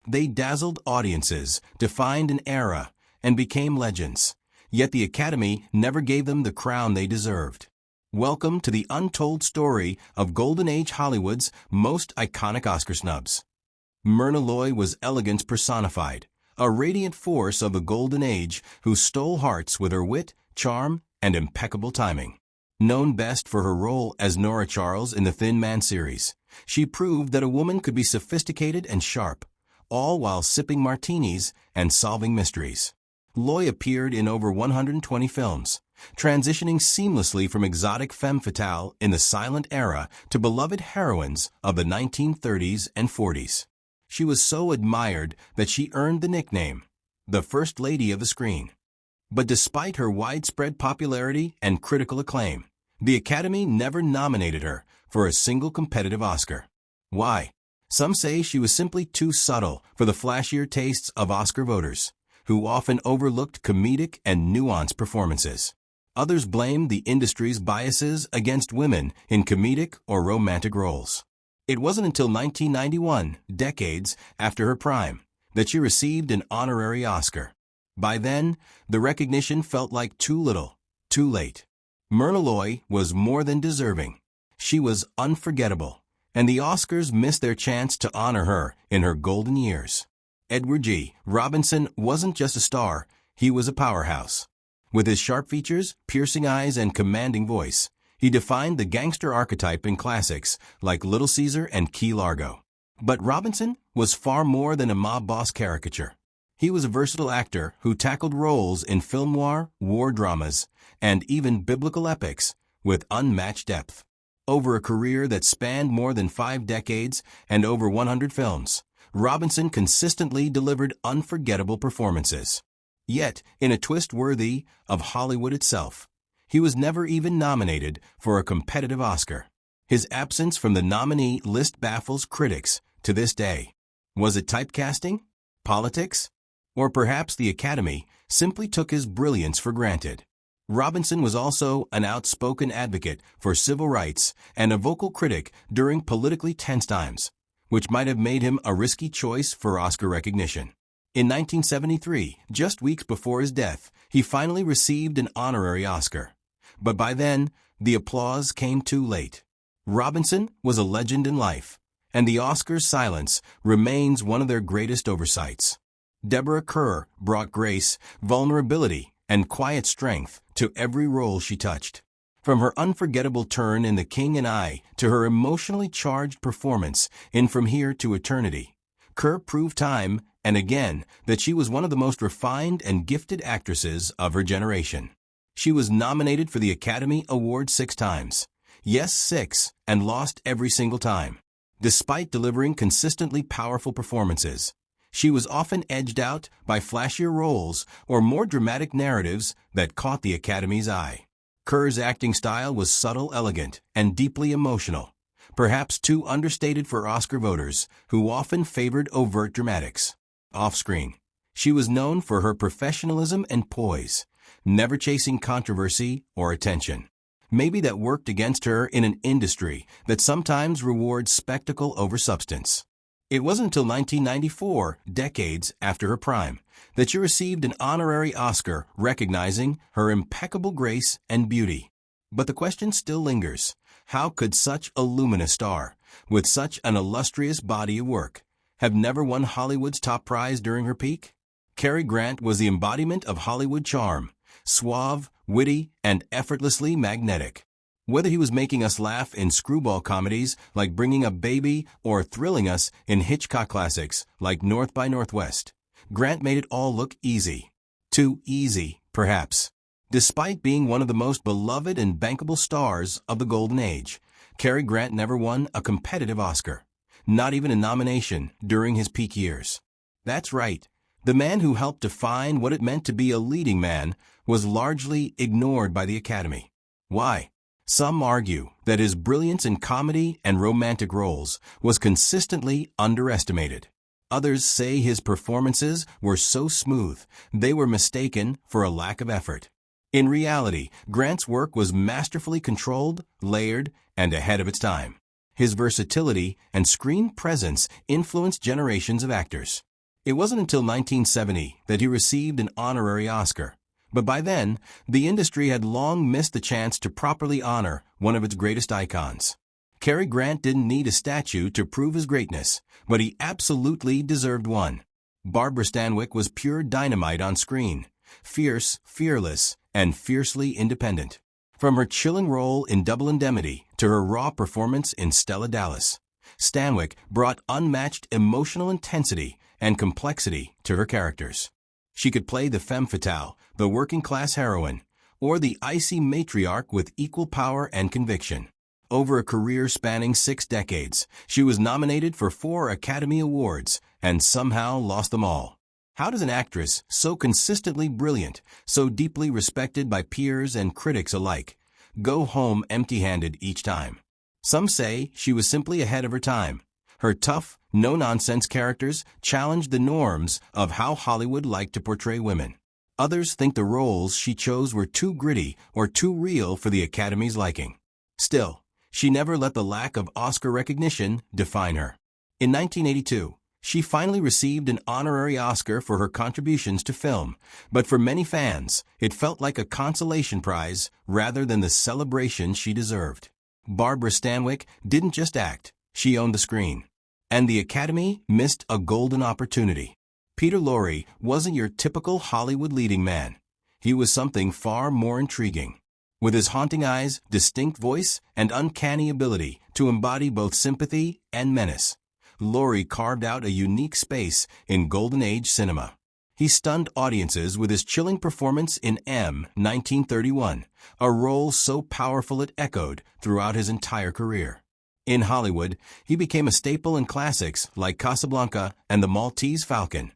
They dazzled audiences, defined an era, and became legends. Yet the Academy never gave them the crown they deserved. Welcome to the untold story of Golden Age Hollywood's most iconic Oscar snubs. Myrna Loy was elegance personified, a radiant force of the Golden Age who stole hearts with her wit, charm, and impeccable timing. Known best for her role as Nora Charles in the Thin Man series, she proved that a woman could be sophisticated and sharp, all while sipping martinis and solving mysteries. Loy appeared in over 120 films, transitioning seamlessly from exotic femme fatale in the silent era to beloved heroines of the 1930s and 40s. She was so admired that she earned the nickname, the First Lady of the Screen. But despite her widespread popularity and critical acclaim, the Academy never nominated her for a single competitive Oscar. Why? Some say she was simply too subtle for the flashier tastes of Oscar voters, who often overlooked comedic and nuanced performances. Others blamed the industry's biases against women in comedic or romantic roles. It wasn't until 1991, decades after her prime, that she received an honorary Oscar. By then, the recognition felt like too little, too late. Myrna Loy was more than deserving. She was unforgettable, and the Oscars missed their chance to honor her in her golden years. Edward G. Robinson wasn't just a star, he was a powerhouse. With his sharp features, piercing eyes, and commanding voice, he defined the gangster archetype in classics like Little Caesar and Key Largo. But Robinson was far more than a mob boss caricature. He was a versatile actor who tackled roles in film noir, war dramas, and even biblical epics with unmatched depth. Over a career that spanned more than 5 decades and over 100 films, Robinson consistently delivered unforgettable performances. Yet, in a twist worthy of Hollywood itself, he was never even nominated for a competitive Oscar. His absence from the nominee list baffles critics to this day. Was it typecasting? Politics? Or perhaps the Academy simply took his brilliance for granted? Robinson was also an outspoken advocate for civil rights and a vocal critic during politically tense times, which might have made him a risky choice for Oscar recognition. In 1973, just weeks before his death, he finally received an honorary Oscar. But by then, the applause came too late. Robinson was a legend in life, and the Oscars' silence remains one of their greatest oversights. Deborah Kerr brought grace, vulnerability, and quiet strength to every role she touched. From her unforgettable turn in The King and I to her emotionally charged performance in From Here to Eternity, Kerr proved time and again that she was one of the most refined and gifted actresses of her generation. She was nominated for the Academy Award 6 times. Yes, 6, and lost every single time. Despite delivering consistently powerful performances, she was often edged out by flashier roles or more dramatic narratives that caught the Academy's eye. Kerr's acting style was subtle, elegant, and deeply emotional, perhaps too understated for Oscar voters, who often favored overt dramatics. Off-screen, she was known for her professionalism and poise, never chasing controversy or attention. Maybe that worked against her in an industry that sometimes rewards spectacle over substance. It wasn't until 1994, decades after her prime, that she received an honorary Oscar recognizing her impeccable grace and beauty. But the question still lingers: how could such a luminous star, with such an illustrious body of work, have never won Hollywood's top prize during her peak? Cary Grant was the embodiment of Hollywood charm, suave, witty, and effortlessly magnetic. Whether he was making us laugh in screwball comedies like Bringing Up Baby or thrilling us in Hitchcock classics like North by Northwest, Grant made it all look easy. Too easy, perhaps. Despite being one of the most beloved and bankable stars of the Golden Age, Cary Grant never won a competitive Oscar, not even a nomination during his peak years. That's right. The man who helped define what it meant to be a leading man was largely ignored by the Academy. Why? Some argue that his brilliance in comedy and romantic roles was consistently underestimated. Others say his performances were so smooth they were mistaken for a lack of effort. In reality, Grant's work was masterfully controlled, layered, and ahead of its time. His versatility and screen presence influenced generations of actors. It wasn't until 1970 that he received an honorary Oscar. But by then, the industry had long missed the chance to properly honor one of its greatest icons. Cary Grant didn't need a statue to prove his greatness, but he absolutely deserved one. Barbara Stanwyck was pure dynamite on screen, fierce, fearless, and fiercely independent. From her chilling role in Double Indemnity to her raw performance in Stella Dallas, Stanwyck brought unmatched emotional intensity and complexity to her characters. She could play the femme fatale, the working-class heroine, or the icy matriarch with equal power and conviction. Over a career spanning 6 decades, she was nominated for 4 Academy Awards and somehow lost them all. How does an actress so consistently brilliant, so deeply respected by peers and critics alike, go home empty-handed each time? Some say she was simply ahead of her time. Her tough, no-nonsense characters challenged the norms of how Hollywood liked to portray women. Others think the roles she chose were too gritty or too real for the Academy's liking. Still, she never let the lack of Oscar recognition define her. In 1982, she finally received an honorary Oscar for her contributions to film, but for many fans, it felt like a consolation prize rather than the celebration she deserved. Barbara Stanwyck didn't just act, she owned the screen. And the Academy missed a golden opportunity. Peter Lorre wasn't your typical Hollywood leading man. He was something far more intriguing. With his haunting eyes, distinct voice, and uncanny ability to embody both sympathy and menace, Lorre carved out a unique space in Golden Age cinema. He stunned audiences with his chilling performance in M. 1931, a role so powerful it echoed throughout his entire career. In Hollywood, he became a staple in classics like Casablanca and The Maltese Falcon,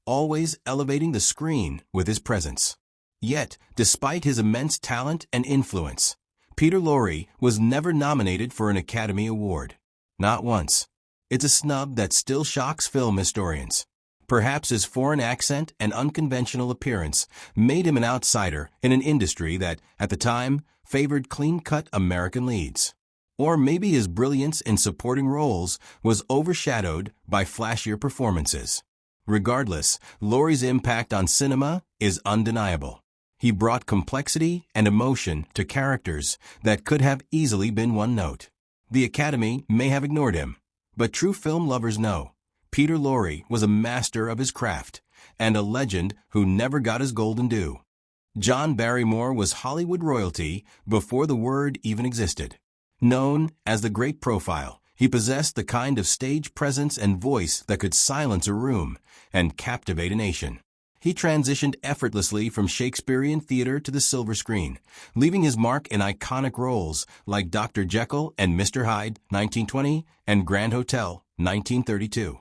always elevating the screen with his presence. Yet, despite his immense talent and influence, Peter Lorre was never nominated for an Academy Award. Not once. It's a snub that still shocks film historians. Perhaps his foreign accent and unconventional appearance made him an outsider in an industry that, at the time, favored clean-cut American leads. Or maybe his brilliance in supporting roles was overshadowed by flashier performances. Regardless, Lorre's impact on cinema is undeniable. He brought complexity and emotion to characters that could have easily been one note. The Academy may have ignored him, but true film lovers know Peter Lorre was a master of his craft and a legend who never got his golden due. John Barrymore was Hollywood royalty before the word even existed. Known as the Great Profile, he possessed the kind of stage presence and voice that could silence a room and captivate a nation. He transitioned effortlessly from Shakespearean theater to the silver screen, leaving his mark in iconic roles like Dr. Jekyll and Mr. Hyde, 1920, and Grand Hotel, 1932.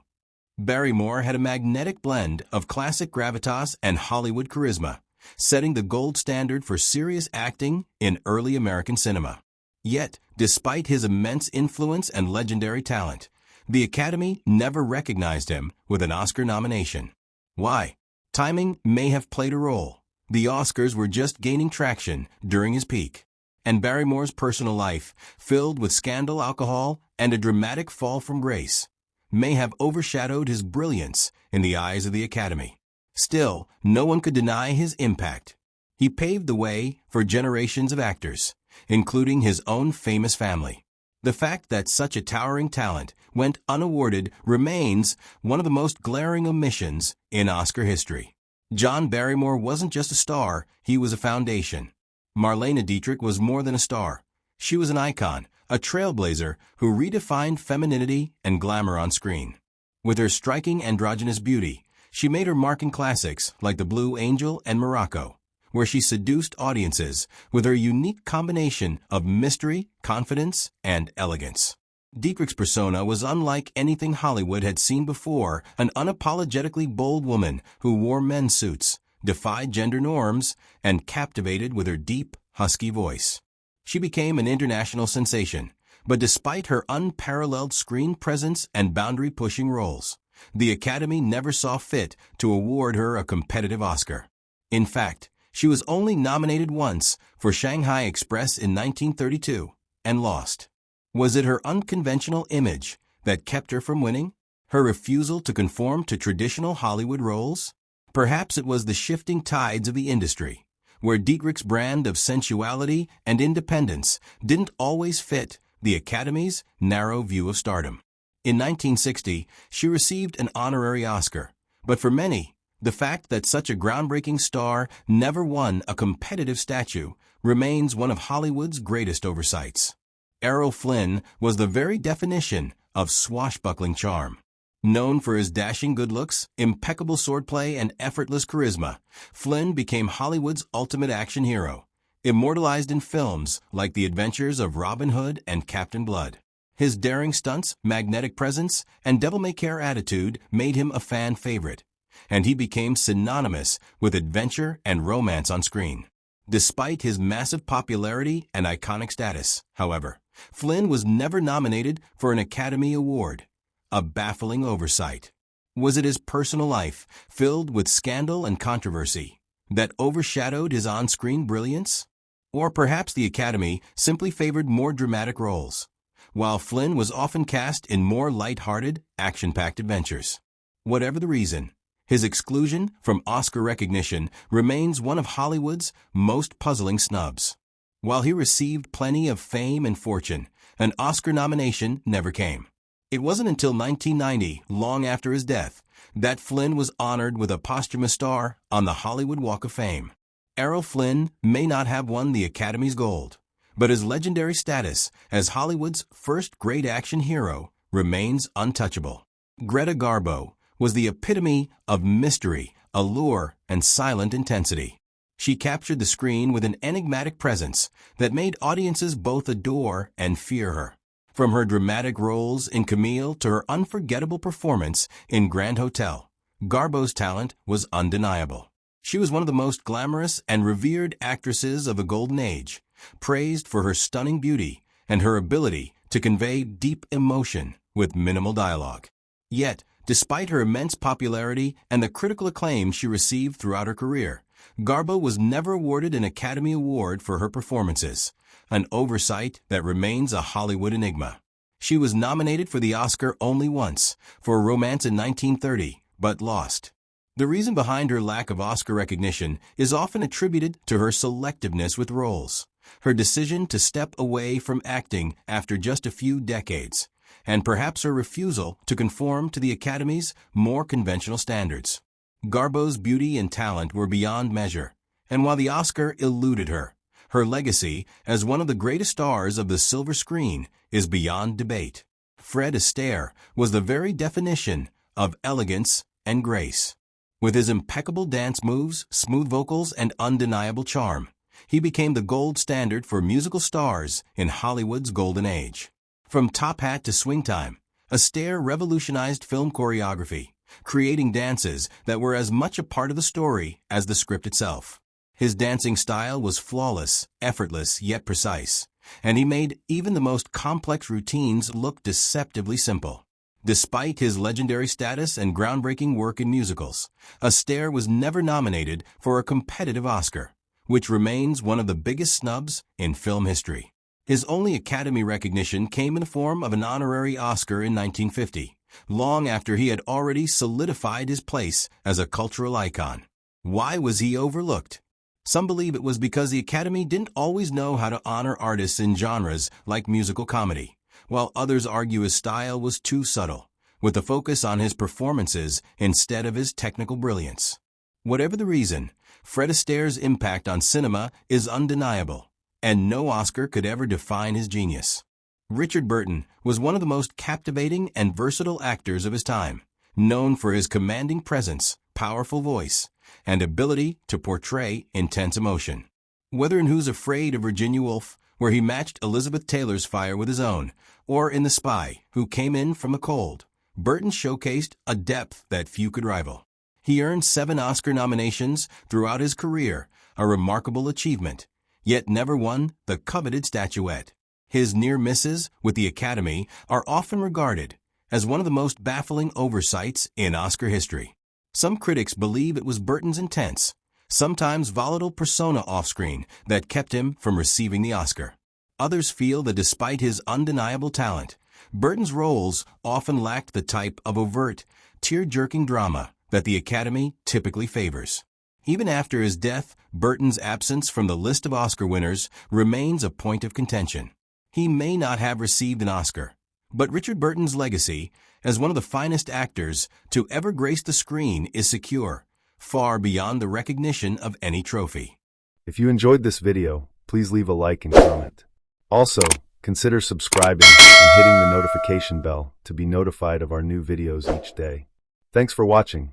Barrymore had a magnetic blend of classic gravitas and Hollywood charisma, setting the gold standard for serious acting in early American cinema. Yet, despite his immense influence and legendary talent, the Academy never recognized him with an Oscar nomination. Why? Timing may have played a role. The Oscars were just gaining traction during his peak, and Barrymore's personal life, filled with scandal, alcohol, and a dramatic fall from grace, may have overshadowed his brilliance in the eyes of the Academy. Still, no one could deny his impact. He paved the way for generations of actors, including his own famous family. The fact that such a towering talent went unawarded remains one of the most glaring omissions in Oscar history. John Barrymore wasn't just a star, he was a foundation. Marlene Dietrich was more than a star. She was an icon, a trailblazer who redefined femininity and glamour on screen. With her striking androgynous beauty, she made her mark in classics like The Blue Angel and Morocco, where she seduced audiences with her unique combination of mystery, confidence, and elegance. Dietrich's persona was unlike anything Hollywood had seen before, an unapologetically bold woman who wore men's suits, defied gender norms, and captivated with her deep, husky voice. She became an international sensation, but despite her unparalleled screen presence and boundary-pushing roles, the Academy never saw fit to award her a competitive Oscar. In fact, she was only nominated once for Shanghai Express in 1932 and lost. Was it her unconventional image that kept her from winning? Her refusal to conform to traditional Hollywood roles? Perhaps it was the shifting tides of the industry, where Dietrich's brand of sensuality and independence didn't always fit the Academy's narrow view of stardom. In 1960, she received an honorary Oscar, but for many, the fact that such a groundbreaking star never won a competitive statue remains one of Hollywood's greatest oversights. Errol Flynn was the very definition of swashbuckling charm. Known for his dashing good looks, impeccable swordplay, and effortless charisma, Flynn became Hollywood's ultimate action hero, immortalized in films like The Adventures of Robin Hood and Captain Blood. His daring stunts, magnetic presence, and devil-may-care attitude made him a fan favorite, and he became synonymous with adventure and romance on screen. Despite his massive popularity and iconic status, however, Flynn was never nominated for an Academy Award. A baffling oversight. Was it his personal life, filled with scandal and controversy, that overshadowed his on-screen brilliance? Or perhaps the Academy simply favored more dramatic roles, while Flynn was often cast in more light-hearted, action-packed adventures. Whatever the reason, his exclusion from Oscar recognition remains one of Hollywood's most puzzling snubs. While he received plenty of fame and fortune, an Oscar nomination never came. It wasn't until 1990, long after his death, that Flynn was honored with a posthumous star on the Hollywood Walk of Fame. Errol Flynn may not have won the Academy's gold, but his legendary status as Hollywood's first great action hero remains untouchable. Greta Garbo was the epitome of mystery, allure, and silent intensity. She captured the screen with an enigmatic presence that made audiences both adore and fear her. From her dramatic roles in Camille to her unforgettable performance in Grand Hotel, Garbo's talent was undeniable. She was one of the most glamorous and revered actresses of the Golden Age, praised for her stunning beauty and her ability to convey deep emotion with minimal dialogue. Yet, despite her immense popularity and the critical acclaim she received throughout her career, Garbo was never awarded an Academy Award for her performances, an oversight that remains a Hollywood enigma. She was nominated for the Oscar only once, for Romance in 1930, but lost. The reason behind her lack of Oscar recognition is often attributed to her selectiveness with roles, her decision to step away from acting after just a few decades, and perhaps her refusal to conform to the Academy's more conventional standards. Garbo's beauty and talent were beyond measure, and while the Oscar eluded her, her legacy as one of the greatest stars of the silver screen is beyond debate. Fred Astaire was the very definition of elegance and grace. With his impeccable dance moves, smooth vocals, and undeniable charm, he became the gold standard for musical stars in Hollywood's golden age. From Top Hat to Swing Time, Astaire revolutionized film choreography, creating dances that were as much a part of the story as the script itself. His dancing style was flawless, effortless, yet precise, and he made even the most complex routines look deceptively simple. Despite his legendary status and groundbreaking work in musicals, Astaire was never nominated for a competitive Oscar, which remains one of the biggest snubs in film history. His only Academy recognition came in the form of an honorary Oscar in 1950, long after he had already solidified his place as a cultural icon. Why was he overlooked? Some believe it was because the Academy didn't always know how to honor artists in genres like musical comedy, while others argue his style was too subtle, with a focus on his performances instead of his technical brilliance. Whatever the reason, Fred Astaire's impact on cinema is undeniable, and no Oscar could ever define his genius. Richard Burton was one of the most captivating and versatile actors of his time, known for his commanding presence, powerful voice, and ability to portray intense emotion. Whether in Who's Afraid of Virginia Woolf, where he matched Elizabeth Taylor's fire with his own, or in The Spy, who came in from the cold, Burton showcased a depth that few could rival. He earned 7 Oscar nominations throughout his career, a remarkable achievement, yet never won the coveted statuette. His near misses with the Academy are often regarded as one of the most baffling oversights in Oscar history. Some critics believe it was Burton's intense, sometimes volatile persona off-screen that kept him from receiving the Oscar. Others feel that despite his undeniable talent, Burton's roles often lacked the type of overt, tear-jerking drama that the Academy typically favors. Even after his death, Burton's absence from the list of Oscar winners remains a point of contention. He may not have received an Oscar, but Richard Burton's legacy as one of the finest actors to ever grace the screen is secure, far beyond the recognition of any trophy. If you enjoyed this video, please leave a like and comment. Also, consider subscribing and hitting the notification bell to be notified of our new videos each day. Thanks for watching.